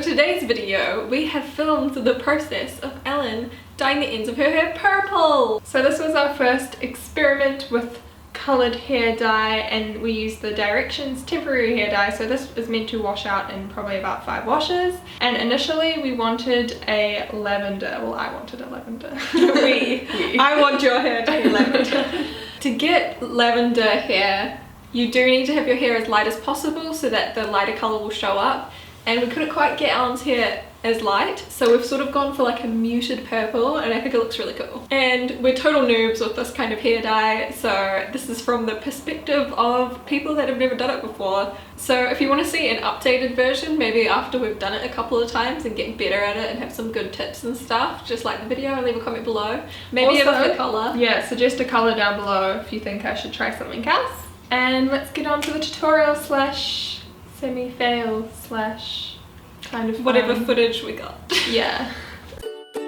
today's video, we have filmed the process of Ellen dyeing the ends of her hair purple. So this was our first experiment with coloured hair dye, and we used the Directions temporary hair dye. So this is meant to wash out in probably about 5 washes. And initially we wanted a lavender. Well, I wanted a lavender. I want your hair to be lavender. To get lavender hair, you do need to have your hair as light as possible so that the lighter colour will show up. And we couldn't quite get Ellen's hair as light, so we've sort of gone for like a muted purple, and I think it looks really cool. And we're total noobs with this kind of hair dye, so this is from the perspective of people that have never done it before. So if you want to see an updated version, maybe after we've done it a couple of times and get better at it and have some good tips and stuff, just like the video and leave a comment below. Maybe also, a different colour. Yeah, suggest a colour down below if you think I should try something else. And let's get on to the tutorial slash semi-fail slash kind of whatever footage we got. Yeah.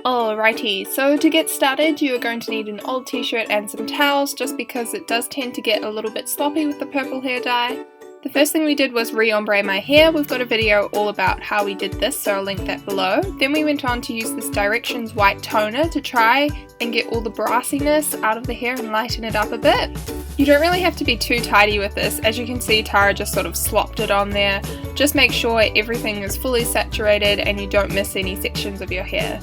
Alrighty, so to get started you are going to need an old t-shirt and some towels, just because it does tend to get a little bit sloppy with the purple hair dye. The first thing we did was re-ombre my hair. We've got a video all about how we did this, so I'll link that below. Then we went on to use this Directions white toner to try and get all the brassiness out of the hair and lighten it up a bit. You don't really have to be too tidy with this. As you can see, Tara just sort of slopped it on there. Just make sure everything is fully saturated and you don't miss any sections of your hair.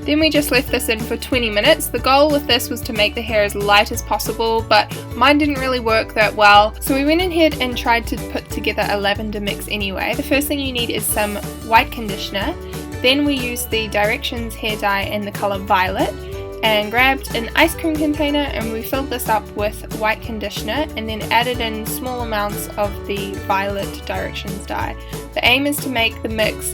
Then we just left this in for 20 minutes. The goal with this was to make the hair as light as possible, but mine didn't really work that well. So we went ahead and tried to put together a lavender mix anyway. The first thing you need is some white conditioner. Then we used the Directions hair dye in the colour Violet, and grabbed an ice cream container and we filled this up with white conditioner and then added in small amounts of the Violet Directions dye. The aim is to make the mix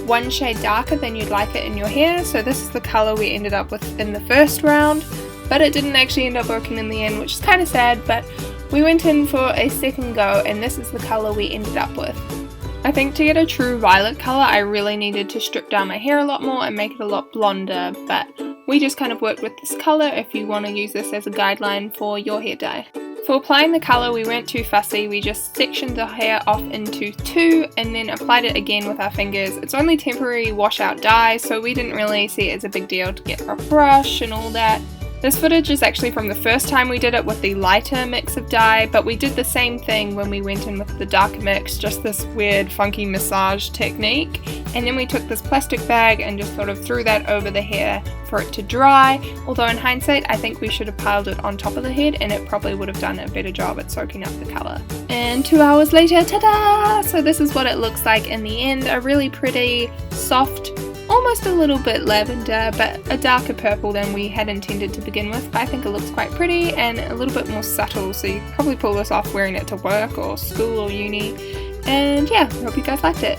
one shade darker than you'd like it in your hair, so this is the colour we ended up with in the first round, but it didn't actually end up working in the end, which is kind of sad, but we went in for a second go and this is the colour we ended up with. I think to get a true violet colour I really needed to strip down my hair a lot more and make it a lot blonder, but we just kind of worked with this colour if you want to use this as a guideline for your hair dye. For applying the colour we weren't too fussy, we just sectioned the hair off into 2 and then applied it again with our fingers. It's only temporary washout dye, so we didn't really see it as a big deal to get a brush and all that. This footage is actually from the first time we did it with the lighter mix of dye, but we did the same thing when we went in with the darker mix, just this weird funky massage technique. And then we took this plastic bag and just sort of threw that over the hair for it to dry, although in hindsight I think we should have piled it on top of the head and it probably would have done a better job at soaking up the colour. And 2 hours later, ta-da! So this is what it looks like in the end, a really pretty, soft, almost a little bit lavender, but a darker purple than we had intended to begin with. But I think it looks quite pretty and a little bit more subtle, so you could probably pull this off wearing it to work or school or uni. And yeah, I hope you guys liked it.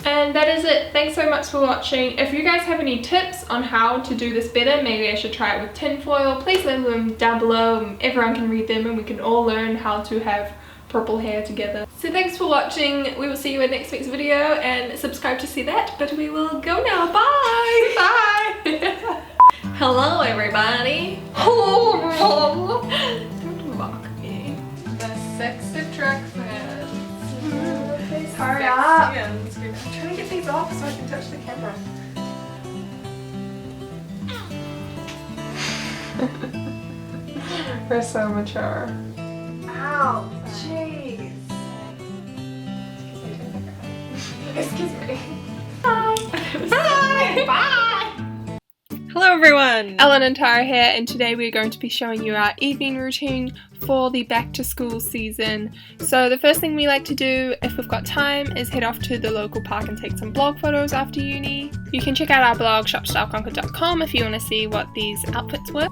And that is it. Thanks so much for watching. If you guys have any tips on how to do this better, maybe I should try it with tinfoil, please leave them down below. Everyone can read them and we can all learn how to have purple hair together. So thanks for watching. We will see you in next week's video, and subscribe to see that, but we will go now. Bye! Bye! Hello everybody. Hello. Don't mock me. The sexy breakfast. Hurry up. I'm trying to get these off so I can touch the camera. We're so mature. Ow, jeez. Excuse me. Bye. Bye. Bye. Hello everyone! Ellen and Tara here, and today we're going to be showing you our evening routine for the back to school season. So the first thing we like to do, if we've got time, is head off to the local park and take some blog photos after uni. You can check out our blog shopstyleconquer.com if you want to see what these outfits were.